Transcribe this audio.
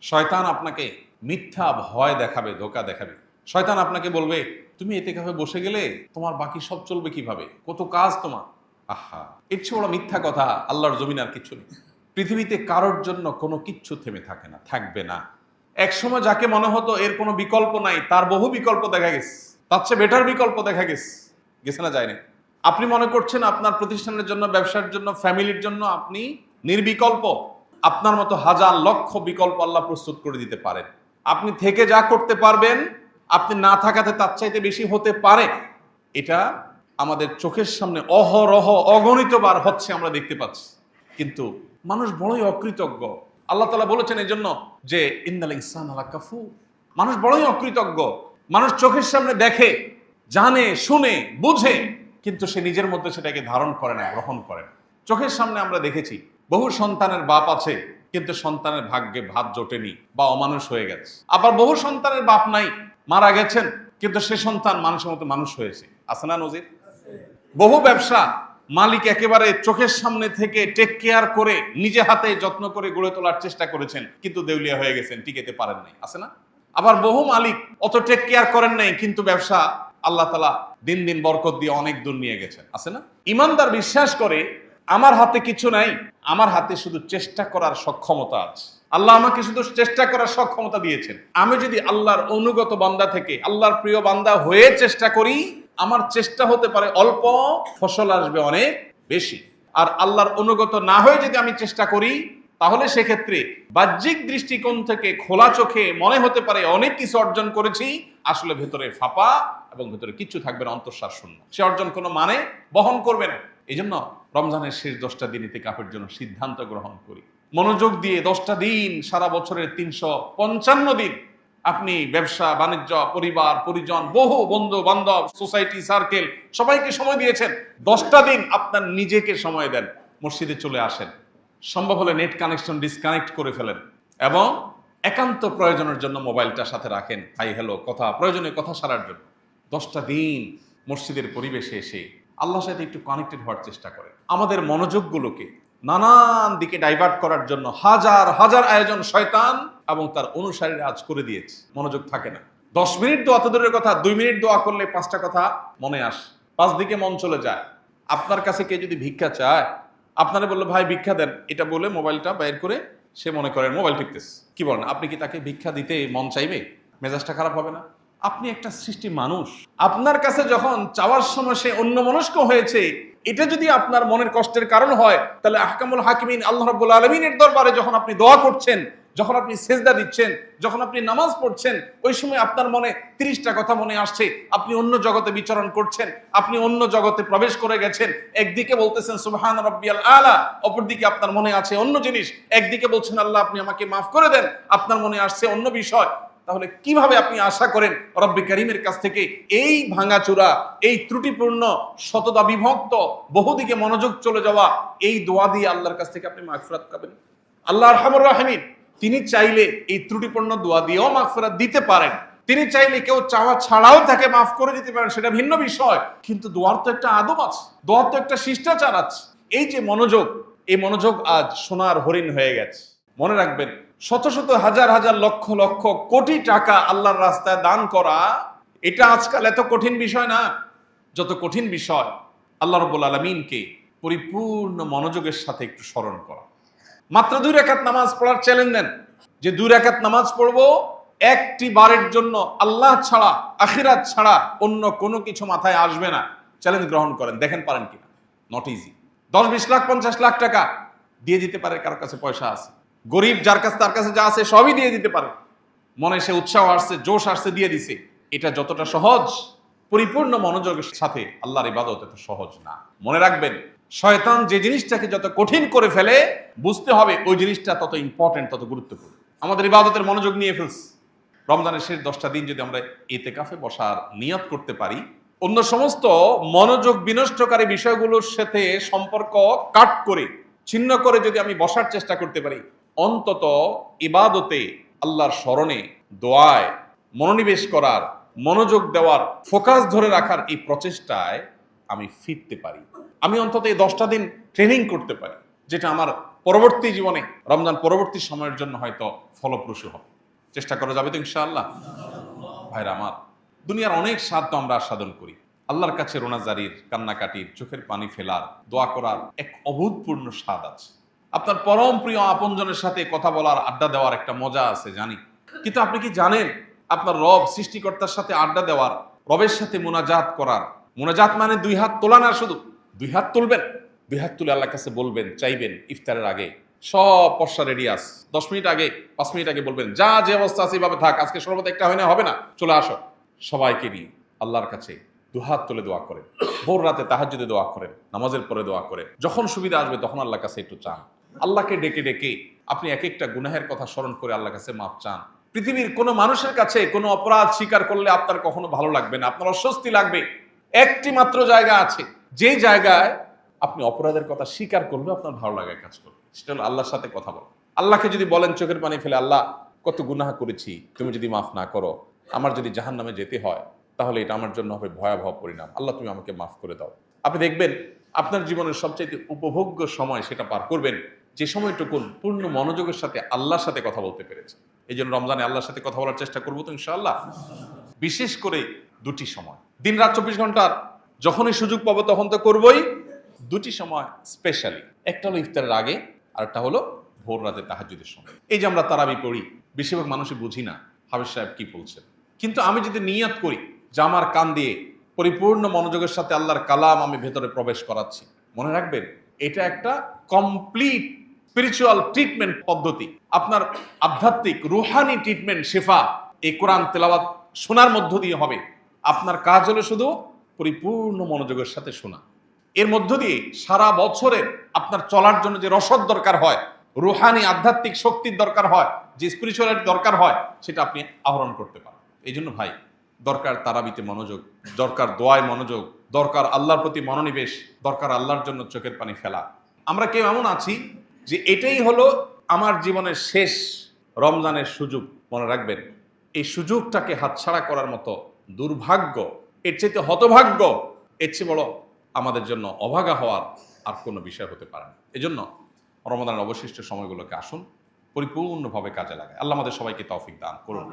শয়তান আপনাকে মিথ্যা ভয় দেখাবে, ধোঁকা দেখাবে। শয়তান আপনাকে বলবে, তুমি এতেকাফে বসে গেলে তোমার বাকি সব চলবে কিভাবে, কত কাজ তোমার। আহা, এর চেয়ে বড় মিথ্যা কথা আল্লাহর জমিন আর কিচ্ছু নেই। পৃথিবীতে কারোর জন্য কোনো কিচ্ছু থেমে থাকে না, থাকবে না। একসময় যাকে মনে হতো এর কোনো বিকল্প নাই, তার বহু বিকল্প দেখা গেছে, তার চেয়ে বেটার বিকল্প দেখা গেছে। গেছে না, যায়নি? আপনি মনে করছেন আপনার প্রতিষ্ঠানের জন্য, ব্যবসার জন্য, ফ্যামিলির জন্য আপনি নির্বিকল্প। আপনার মতো হাজার লক্ষ বিকল্প আল্লাহ প্রস্তুত করে দিতে পারেন। আপনি থেকে যা করতে পারবেন, আপনি না থাকাতে তার চাইতে বেশি হতে পারে। এটা আমাদের চোখের সামনে অহরহ অগণিতবার হচ্ছে, আমরা দেখতে পাচ্ছি। কিন্তু মানুষ বড়ই অকৃতজ্ঞ। আল্লাহ তাআলা বলেছেন এই জন্য যে ইন্নাল ইনসানা লাকাফুর। মানুষ বড়ই অকৃতজ্ঞ। মানুষ চোখের সামনে দেখে, জানে, শুনে, বুঝে, কিন্তু সে নিজের মধ্যে সেটাকে ধারণ করে না, গ্রহণ করে না। চোখের সামনে আমরা দেখেছি বহু সন্তানের বাপ আছে, কিন্তু সন্তানের ভাগ্যে ভাত জোটেনি বা অমানুষ হয়ে গেছে। আবার বহু সন্তানের বাপ নাই, মারা গেছেন, কিন্তু সে সন্তান মানুষের মতো মানুষ হয়েছে। আছে না নজির? বহু ব্যবসা মালিক একেবারে চোখের সামনে থেকে টেক কেয়ার করে নিজে হাতে যত্ন করে গড়ে তোলার চেষ্টা করেছেন, কিন্তু দেউলিয়া হয়ে গেছেন, টিকেতে পারেন নাই। আছে না? আবার বহু মালিক অত টেক কেয়ার করেন নাই, কিন্তু ব্যবসা আল্লাহ তাআলা দিন দিন বরকত দিয়ে অনেক দূর নিয়ে গেছেন। আছে না? ইমানদার বিশ্বাস করে আমার হাতে কিছু নাই, আমার হাতে শুধু চেষ্টা করার সক্ষমতা আছে। আল্লাহ আমাকে শুধু চেষ্টা করার সক্ষমতা দিয়েছেন। আমি যদি আল্লাহর অনুগত বান্দা থেকে আল্লাহর প্রিয় বান্দা হয়ে চেষ্টা করি, আমার চেষ্টা হতে পারে অল্প, ফসল আসবে অনেক বেশি। আর আল্লাহর অনুগত না হয়ে যদি আমি চেষ্টা করি, তাহলে সেক্ষেত্রে বাহ্যিক দৃষ্টিকোণ থেকে খোলা চোখে মনে হতে পারে অনেক কিছু অর্জন করেছি, আসলে ভেতরে ফাঁপা এবং ভেতরে কিচ্ছু থাকবে না, অন্তঃসার শূন্য। সে অর্জন কোনো মানে বহন করবে না। এই জন্য রমজানের শেষ 10টা দিন ইতিকাফের জন্য সিদ্ধান্ত গ্রহণ করি। মনোযোগ দিয়ে 10টা দিন, সারা বছরের 355 দিন আপনি ব্যবসা বাণিজ্য, পরিবার পরিজন, বহু বন্ধু বান্ধব, সোসাইটি সার্কেল, সবাইকে সময় দিয়েছেন। 10টা দিন আপনার নিজেকে সময় দেন। মসজিদে চলে আসেন, সম্ভব হলে নেট কানেকশন ডিসকানেক্ট করে ফেলেন এবং একান্ত প্রয়োজনের জন্য মোবাইলটা সাথে রাখেন, হাই হ্যালো কথা, প্রয়োজনীয় কথা সারার জন্য। 10টা দিন মসজিদের পরিবেশে এসে আল্লাহর সাথে একটু কানেক্টেড হওয়ার চেষ্টা করেন। আমাদের মনোযোগগুলোকে নানান দিকে ডাইভার্ট করার জন্য হাজার হাজার আয়োজন শয়তান এবং তার অনুসারীরা আজ করে দিয়েছে। মনোযোগ থাকে না। 10 মিনিট দোয়া তো দূরের কথা, 2 মিনিট দোয়া করলে 5টা কথা মনে আসে, 5 দিকে মন চলে যায়। আপনার কাছে কে যদি ভিক্ষা চায়, আপনারা বললো ভাই ভিক্ষা দেন, এটা বলে মোবাইলটা বের করে সে মনে করেন মোবাইল টিপতেছে। কি বলেন? আপনি কি তাকে ভিক্ষা দিতে মন চাইবে? মেজাজটা খারাপ হবে না? আপনি একটা সৃষ্টি মানুষ, আপনার কাছে যখন চাওয়ার সময় সে অন্যমনস্ক হয়েছে, এটা যদি আপনার মনের কষ্টের কারণ হয়, তাহলে আহকামুল হাকিমিন আল্লাহ রাব্বুল আলামিনের দরবারে যখন আপনি দোয়া করছেন, যখন আপনি সেজদা দিচ্ছেন, যখন আপনি নামাজ পড়ছেন, ওই সময় আপনার মনে 30টা কথা মনে আসছে। আপনি অন্য জগতে বিচরণ করছেন, আপনি অন্য জগতে প্রবেশ করে গেছেন। একদিকে বলতেছেন সুবহান রাব্বিয়াল আলা, অপরদিকে আপনার মনে আছে অন্য জিনিস। একদিকে বলছেন আল্লাহ আপনি আমাকে মাফ করে দেন, আপনার মনে আসছে অন্য বিষয়। তাহলে কিভাবে আপনি আশা করেন রব্বে কারীমের কাছ থেকে এই ভাঙাচোরা, এই ত্রুটিপূর্ণ, শতদা বিভক্ত, বহুদিকে মনোযোগ চলে যাওয়া এই দোয়া দিয়ে আল্লাহর কাছ থেকে আপনি মাগফিরাত পাবেন? আল্লাহ আরহামুর রাহিমিন, তিনি চাইলে এই ত্রুটিপূর্ণ দোয়া দিয়েও মাগফিরাত দিতে পারেন। তিনি চাইলে কেউ চাওয়া ছাড়াও তাকে মাফ করে দিতে পারেন, সেটা ভিন্ন বিষয়। কিন্তু দোয়ার তো একটা আদব আছে, দোয়ার তো একটা শিষ্টাচার আছে। এই যে মনোযোগ, এই মনোযোগ আজ সোনার হরিণ হয়ে গেছে। মনে রাখবেন, শত শত হাজার হাজার লক্ষ লক্ষ কোটি টাকা আল্লাহর রাস্তায় দান করা, এটা আজকাল এত কঠিন বিষয় না। যত কঠিন বিষয় আল্লাহ রাব্বুল আলামিনকে পরিপূর্ণ মনোযোগের সাথে একটু স্মরণ করা। মাত্র 2 রাকাত নামাজ পড়ার চ্যালেঞ্জ দেন, যে 2 রাকাত নামাজ পড়বো, একটি বারের জন্য আল্লাহ ছাড়া, আখিরাত ছাড়া অন্য কোনো কিছু মাথায় আসবে না। চ্যালেঞ্জ গ্রহণ করেন, দেখেন পারেন কিনা। Not easy. 10-20 লাখ 50 লাখ টাকা দিয়ে দিতে পারে, কারোর কাছে পয়সা আছে। গরিব যার কাছে, তার কাছে যা আছে সবই দিয়ে দিতে পারে। মনে সে উৎসাহ আসছে, জোশ আসছে, দিয়ে দিছে। এটা যতটা সহজ, পরিপূর্ণ মনোযোগের সাথে আল্লাহর ইবাদত এত সহজ না। মনে রাখবেন, শয়তান যে জিনিসটাকে যত কঠিন করে ফেলে, বুঝতে হবে ওই জিনিসটা তত ইম্পর্টেন্ট, তত গুরুত্বপূর্ণ। আমাদের ইবাদতের মনোযোগ নিয়ে ফেলছে। রমজানের শেষ 10টা দিন যদি আমরা ইতিকাফে বসার নিয়ত করতে পারি, অন্য সমস্ত মনোযোগ বিনষ্টকারী বিষয়গুলোর সাথে সম্পর্ক কাট করে, ছিন্ন করে যদি আমি বসার চেষ্টা করতে পারি, অন্তত ইবাদতে, আল্লাহর স্মরণে, দোয়ায় মনোনিবেশ করার, মনোযোগ দেওয়ার, ফোকাস ধরে রাখার এই প্রচেষ্টায় আমি ফিরতে পারি। আমি অন্তত এই 10টা দিন ট্রেনিং করতে পারি। যেটা আমার পরবর্তী জীবনে, রমজান পরবর্তী সময়ের জন্য হয়তো ফলপ্রসূ হবে। চেষ্টা করা যাবে তো ইনশাআল্লাহ? ভাইরা আমার, দুনিয়ার অনেক স্বাদ তো আমরা আস্বাদন করি। আল্লাহর কাছে রোনাজারির, কান্নাকাটির, চোখের পানি ফেলার, দোয়া করার এক অভূতপূর্ণ স্বাদ আছে। আপনার পরম প্রিয় আপনজনের সাথে কথা বলার, আড্ডা দেওয়ার একটা মজা আছে, জানি। কিন্তু আপনি কি জানেন, আপনার রব সৃষ্টিকর্তার সাথে আড্ডা দেওয়ার, রবের সাথে মোনাজাত করার, মোনাজাত মানে দুই হাত তোলা না, শুধু দুই হাত তুলবেন, দুই হাত তুলে আল্লাহর কাছে বলবেন, চাইবেন, ইফতারের আগে সব পশা রেডি আস, 10 মিনিট আগে, 5 মিনিট আগে বলবেন, যা যে অবস্থা আছে এইভাবে থাক, আজকে শরবত একটা হয় না, হবে না, চলে আসো। সবাইকে নিয়ে আল্লাহর কাছে দুহাত তুলে দোয়া করেন, ভোর রাতে তাহাজ্জুদে দোয়া করেন, নামাজের পরে দোয়া করে, যখন সুবিধা আসবে তখন আল্লাহর কাছে একটু চান। আল্লাহকে ডেকে ডেকে আপনি এক একটা গুনাহের কথা স্মরণ করে আল্লাহর কাছে মাপ চান। পৃথিবীর কোনো মানুষের কাছে কোনো অপরাধ স্বীকার করলে আপনার কখনো ভালো লাগবে না, আপনার অস্বস্তি লাগবে। একটি মাত্র জায়গা আছে, যে জায়গায় আপনি অপরাধের কথা স্বীকার করলেও আপনার ভালো লাগায় কাজ করবে, সেটা হলো আল্লাহর সাথে কথা বলা। আল্লাহকে যদি বলেন চোখের পানি ফেলে, আল্লাহ কত গুনাহ করেছি, তুমি যদি মাফ না করো, আমার যদি জাহান্নামে যেতে হয়, তাহলে এটা আমার জন্য হবে ভয়াবহ পরিণাম, আল্লাহ তুমি আমাকে মাফ করে দাও। আপনি দেখবেন আপনার জীবনের সবচেয়ে উপভোগ্য সময় সেটা পার করবেন যে সময়টুকুন পূর্ণ মনোযোগের সাথে আল্লাহর সাথে কথা বলতে পেরেছে। এই জন্য রমজানে আল্লাহর সাথে কথা বলার চেষ্টা করবো তো ইনশাআল্লাহ। বিশেষ করে দুটি সময়, দিন রাত 24 ঘন্টার যখনই সুযোগ পাবো তখন তো করবোই। দুটি সময় স্পেশালি, একটা হলো ইফতারের আগে, আর একটা হলো ভোর রাতে তাহাজ্জুদের সময়। এই যে আমরা তারাবি পড়ি, বেশিরভাগ মানুষই বুঝি না হাফেজ সাহেব কি বলছেন, কিন্তু আমি যদি নিয়াত করি যে আমার কান দিয়ে পরিপূর্ণ মনোযোগের সাথে আল্লাহর কালাম আমি ভেতরে প্রবেশ করাচ্ছি, মনে রাখবেন এটা একটা কমপ্লিট স্পিরিচুয়াল ট্রিটমেন্ট পদ্ধতি, আপনার আধ্যাত্মিক রুহানি ট্রিটমেন্ট, শেফা এই কোরআন তেলাওয়াত শোনার মধ্য দিয়ে হবে। আপনার কাজ হলো শুধু পরিপূর্ণ মনোযোগের সাথে শোনা। এর মধ্য দিয়ে সারা বছরের আপনার চলার জন্য যে রসদ দরকার হয়, রুহানি আধ্যাত্মিক শক্তির দরকার হয়, যে স্পিরিচুয়ালিটি দরকার হয়, সেটা আপনি আহরণ করতে পারেন। এই জন্য ভাই, দরকার তারাবিতে মনোযোগ, দরকার দোয়ায় মনোযোগ, দরকার আল্লাহর প্রতি মনোনিবেশ, দরকার আল্লাহর জন্য চোখের পানি ফেলা। আমরা কেউ এমন আছি যে এটাই হলো আমার জীবনের শেষ রমজানের সুযোগ। মনে রাখবেন, এই সুযোগটাকে হাতছাড়া করার মতো দুর্ভাগ্য, এর চাইতে হতভাগ্য, এর চেয়ে বড় আমাদের জন্য অভাগা হওয়ার আর কোনো বিষয় হতে পারে না। এজন্য রমজানের অবশিষ্ট সময়গুলোকে আসুন পরিপূর্ণভাবে কাজে লাগায়। আল্লাহ আমাদের সবাইকে তৌফিক দান করুন।